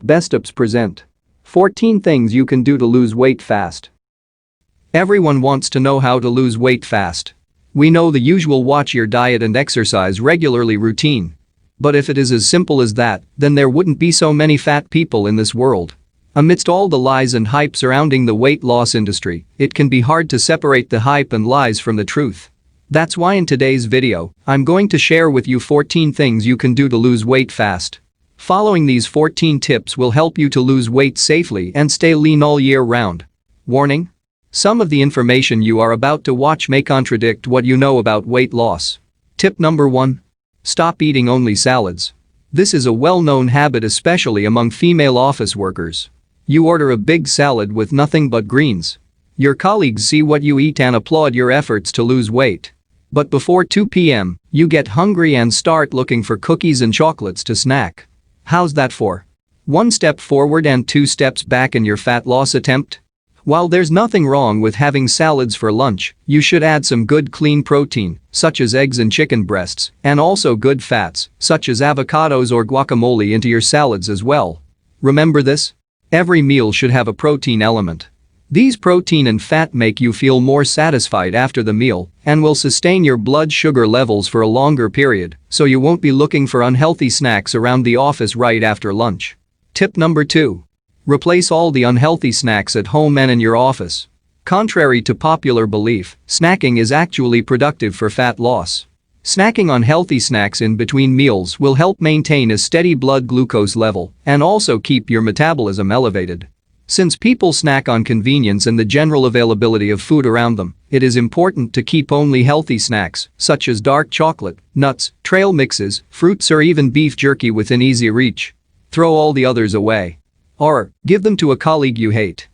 Best Ups present 14 things you can do to lose weight fast. Everyone wants to know how to lose weight fast. We know the usual watch your diet and exercise regularly routine. But if it is as simple as that, then there wouldn't be so many fat people in this world. Amidst all the lies and hype surrounding the weight loss industry, it can be hard to separate the hype and lies from the truth. That's why in today's video, I'm going to share with you 14 things you can do to lose weight fast. Following these 14 tips will help you to lose weight safely and stay lean all year round. Warning: some of the information you are about to watch may contradict what you know about weight loss. Tip number 1. Stop eating only salads. This is a well-known habit, especially among female office workers. You order a big salad with nothing but greens. Your colleagues see what you eat and applaud your efforts to lose weight. But before 2 p.m., you get hungry and start looking for cookies and chocolates to snack. How's that for 1 step forward and 2 steps back in your fat loss attempt? While there's nothing wrong with having salads for lunch, you should add some good clean protein, such as eggs and chicken breasts, and also good fats, such as avocados or guacamole, into your salads as well. Remember this? Every meal should have a protein element. These protein and fat make you feel more satisfied after the meal and will sustain your blood sugar levels for a longer period, so you won't be looking for unhealthy snacks around the office right after lunch. Tip number 2. Replace all the unhealthy snacks at home and in your office. Contrary to popular belief, snacking is actually productive for fat loss. Snacking on healthy snacks in between meals will help maintain a steady blood glucose level and also keep your metabolism elevated. Since people snack on convenience and the general availability of food around them, it is important to keep only healthy snacks, such as dark chocolate, nuts, trail mixes, fruits, or even beef jerky, within easy reach. Throw all the others away. Or give them to a colleague you hate.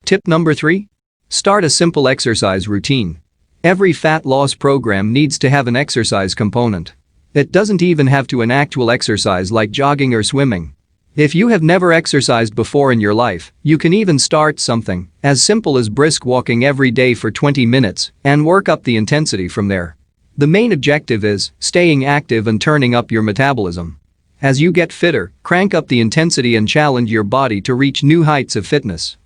Tip number 3. Start a simple exercise routine. Every fat loss program needs to have an exercise component. It doesn't even have to be an actual exercise like jogging or swimming. If you have never exercised before in your life, you can even start something as simple as brisk walking every day for 20 minutes and work up the intensity from there. The main objective is staying active and turning up your metabolism. As you get fitter, crank up the intensity and challenge your body to reach new heights of fitness.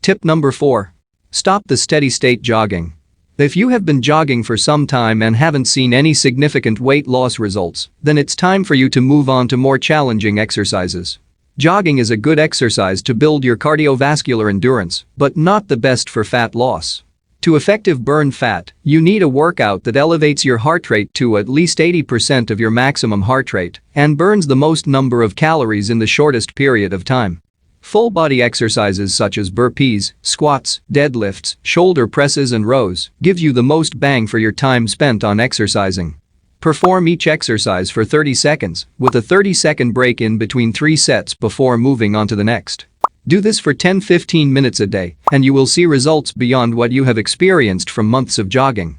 Tip number 4. Stop the steady-state jogging. If you have been jogging for some time and haven't seen any significant weight loss results, then it's time for you to move on to more challenging exercises. Jogging is a good exercise to build your cardiovascular endurance, but not the best for fat loss. To effectively burn fat, you need a workout that elevates your heart rate to at least 80% of your maximum heart rate and burns the most number of calories in the shortest period of time. Full-body exercises such as burpees, squats, deadlifts, shoulder presses, and rows give you the most bang for your time spent on exercising. Perform each exercise for 30 seconds, with a 30-second break in between 3 sets before moving on to the next. Do this for 10-15 minutes a day, and you will see results beyond what you have experienced from months of jogging.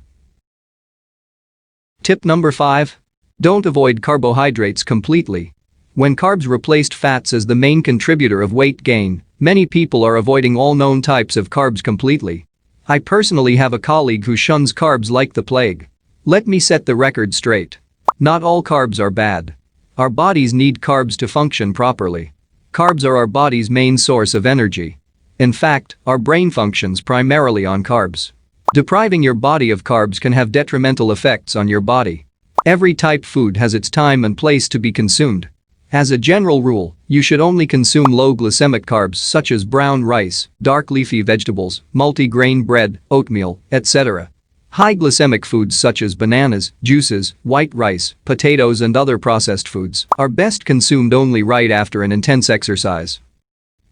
Tip number 5. Don't avoid carbohydrates completely. When carbs replaced fats as the main contributor of weight gain, many people are avoiding all known types of carbs completely. I personally have a colleague who shuns carbs like the plague. Let me set the record straight. Not all carbs are bad. Our bodies need carbs to function properly. Carbs are our body's main source of energy. In fact, our brain functions primarily on carbs. Depriving your body of carbs can have detrimental effects on your body. Every type food has its time and place to be consumed. As a general rule, you should only consume low glycemic carbs such as brown rice, dark leafy vegetables, multi-grain bread, oatmeal, etc. High glycemic foods such as bananas, juices, white rice, potatoes, and other processed foods are best consumed only right after an intense exercise.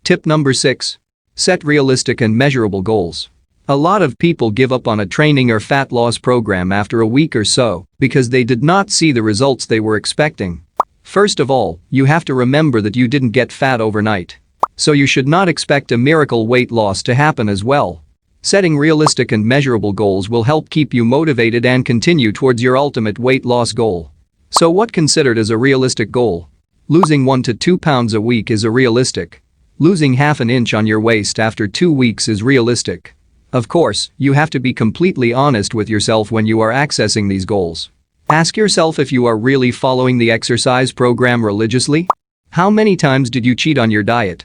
Tip number 6. Set realistic and measurable goals. A lot of people give up on a training or fat loss program after a week or so because they did not see the results they were expecting. First of all, you have to remember that you didn't get fat overnight. So you should not expect a miracle weight loss to happen as well. Setting realistic and measurable goals will help keep you motivated and continue towards your ultimate weight loss goal. So what considered as a realistic goal? Losing 1 to 2 pounds a week is a realistic. Losing half an inch on your waist after 2 weeks is realistic. Of course, you have to be completely honest with yourself when you are accessing these goals. Ask yourself if you are really following the exercise program religiously. How many times did you cheat on your diet?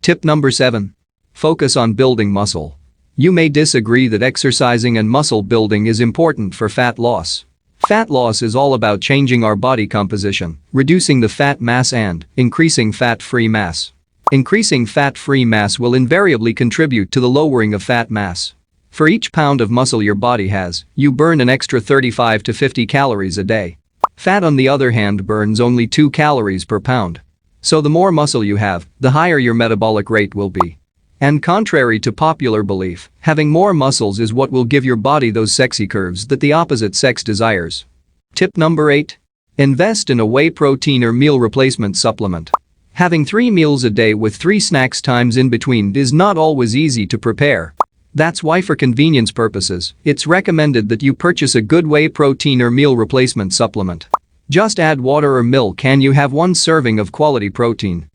Tip number 7. Focus on building muscle. You may disagree that exercising and muscle building is important for fat loss. Fat loss is all about changing our body composition, reducing the fat mass and increasing fat-free mass. Increasing fat-free mass will invariably contribute to the lowering of fat mass. For each pound of muscle your body has, you burn an extra 35 to 50 calories a day. Fat, on the other hand, burns only 2 calories per pound. So the more muscle you have, the higher your metabolic rate will be. And contrary to popular belief, having more muscles is what will give your body those sexy curves that the opposite sex desires. Tip number 8. Invest in a whey protein or meal replacement supplement. Having 3 meals a day with 3 snacks times in between is not always easy to prepare. That's why, for convenience purposes, it's recommended that you purchase a good whey protein or meal replacement supplement. Just add water or milk and you have 1 serving of quality protein.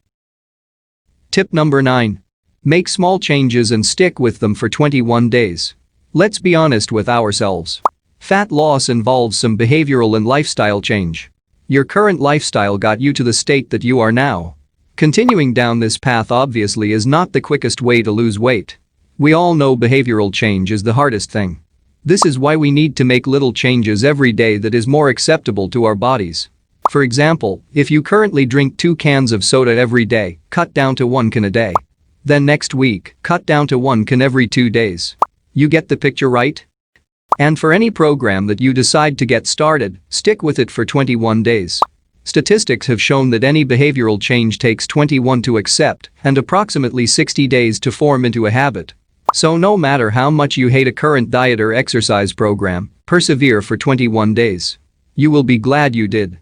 Tip number 9. Make small changes and stick with them for 21 days. Let's be honest with ourselves. Fat loss involves some behavioral and lifestyle change. Your current lifestyle got you to the state that you are now. Continuing down this path obviously is not the quickest way to lose weight. We all know behavioral change is the hardest thing. This is why we need to make little changes every day that is more acceptable to our bodies. For example, if you currently drink 2 cans of soda every day, cut down to 1 can a day. Then next week, cut down to 1 can every 2 days. You get the picture, right? And for any program that you decide to get started, stick with it for 21 days. Statistics have shown that any behavioral change takes 21 to accept and approximately 60 days to form into a habit. So no matter how much you hate a current diet or exercise program, persevere for 21 days. You will be glad you did.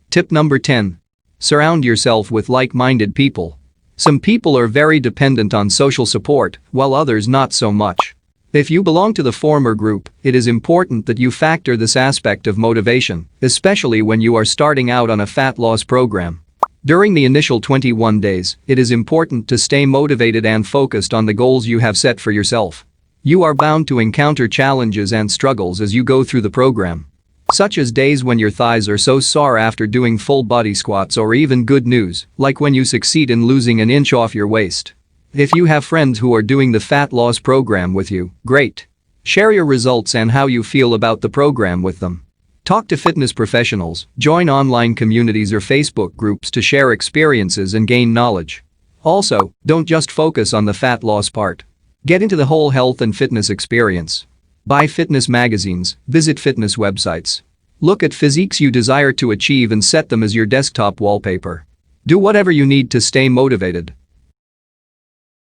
Tip number 10. Surround yourself with like-minded people. Some people are very dependent on social support, while others not so much. If you belong to the former group, it is important that you factor this aspect of motivation, especially when you are starting out on a fat loss program. During the initial 21 days, it is important to stay motivated and focused on the goals you have set for yourself. You are bound to encounter challenges and struggles as you go through the program. Such as days when your thighs are so sore after doing full body squats, or even good news, like when you succeed in losing an inch off your waist. If you have friends who are doing the fat loss program with you, great. Share your results and how you feel about the program with them. Talk to fitness professionals, join online communities or Facebook groups to share experiences and gain knowledge. Also, don't just focus on the fat loss part. Get into the whole health and fitness experience. Buy fitness magazines, visit fitness websites. Look at physiques you desire to achieve and set them as your desktop wallpaper. Do whatever you need to stay motivated.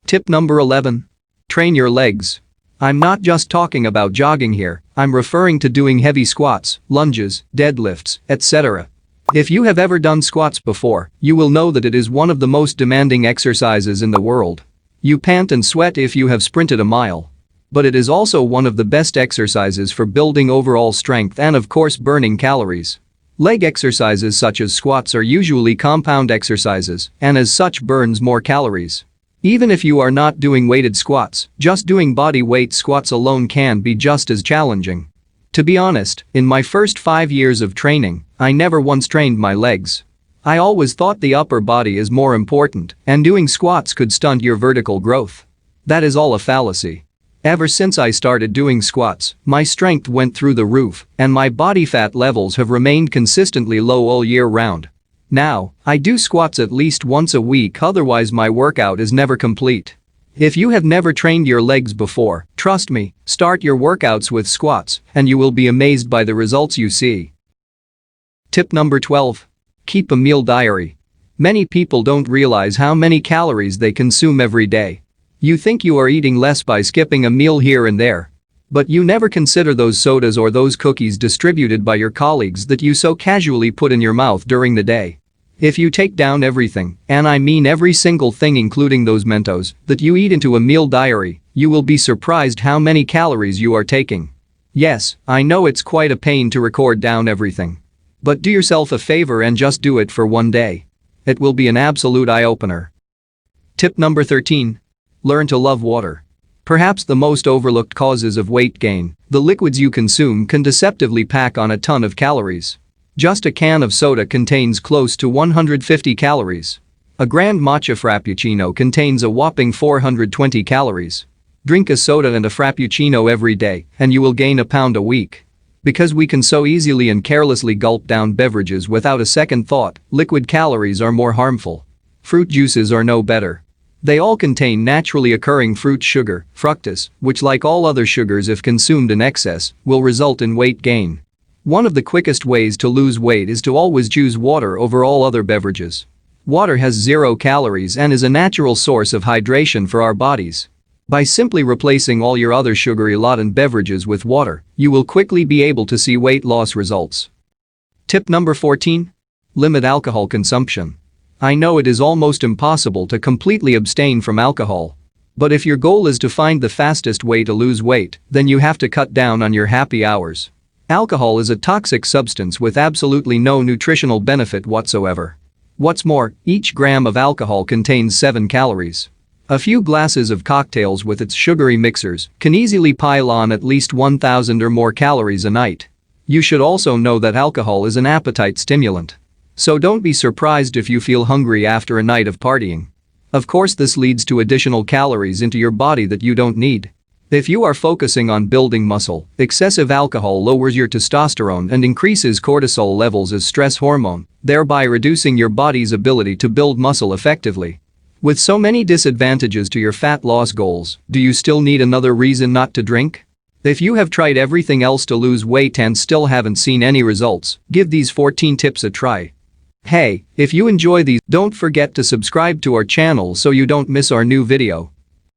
Tip number 11. Train your legs. I'm not just talking about jogging here, I'm referring to doing heavy squats, lunges, deadlifts, etc. If you have ever done squats before, you will know that it is one of the most demanding exercises in the world. You pant and sweat if you have sprinted a mile. But it is also one of the best exercises for building overall strength and, of course, burning calories. Leg exercises such as squats are usually compound exercises and as such burns more calories. Even if you are not doing weighted squats, just doing body weight squats alone can be just as challenging. To be honest, in my first 5 years of training, I never once trained my legs. I always thought the upper body is more important and doing squats could stunt your vertical growth. That is all a fallacy. Ever since I started doing squats, my strength went through the roof and my body fat levels have remained consistently low all year round. Now, I do squats at least once a week, otherwise my workout is never complete. If you have never trained your legs before, trust me, start your workouts with squats and you will be amazed by the results you see. Tip number 12. Keep a meal diary. Many people don't realize how many calories they consume every day. You think you are eating less by skipping a meal here and there. But you never consider those sodas or those cookies distributed by your colleagues that you so casually put in your mouth during the day. If you take down everything, and I mean every single thing including those Mentos, that you eat into a meal diary, you will be surprised how many calories you are taking. Yes, I know it's quite a pain to record down everything. But do yourself a favor and just do it for one day. It will be an absolute eye-opener. Tip number 13. Learn to love water. Perhaps the most overlooked causes of weight gain, the liquids you consume can deceptively pack on a ton of calories. Just a can of soda contains close to 150 calories. A grand matcha frappuccino contains a whopping 420 calories. Drink a soda and a frappuccino every day, and you will gain a pound a week. Because we can so easily and carelessly gulp down beverages without a second thought, liquid calories are more harmful. Fruit juices are no better. They all contain naturally occurring fruit sugar, fructose, which, like all other sugars if consumed in excess, will result in weight gain. One of the quickest ways to lose weight is to always choose water over all other beverages. Water has 0 calories and is a natural source of hydration for our bodies. By simply replacing all your other sugary laden beverages with water, you will quickly be able to see weight loss results. Tip number 14. Limit alcohol consumption. I know it is almost impossible to completely abstain from alcohol. But if your goal is to find the fastest way to lose weight, then you have to cut down on your happy hours. Alcohol is a toxic substance with absolutely no nutritional benefit whatsoever. What's more, each gram of alcohol contains 7 calories. A few glasses of cocktails with its sugary mixers can easily pile on at least 1,000 or more calories a night. You should also know that alcohol is an appetite stimulant. So don't be surprised if you feel hungry after a night of partying. Of course, this leads to additional calories into your body that you don't need. If you are focusing on building muscle, excessive alcohol lowers your testosterone and increases cortisol levels as stress hormone, thereby reducing your body's ability to build muscle effectively. With so many disadvantages to your fat loss goals, do you still need another reason not to drink? If you have tried everything else to lose weight and still haven't seen any results, give these 14 tips a try. Hey, if you enjoy these, don't forget to subscribe to our channel so you don't miss our new video.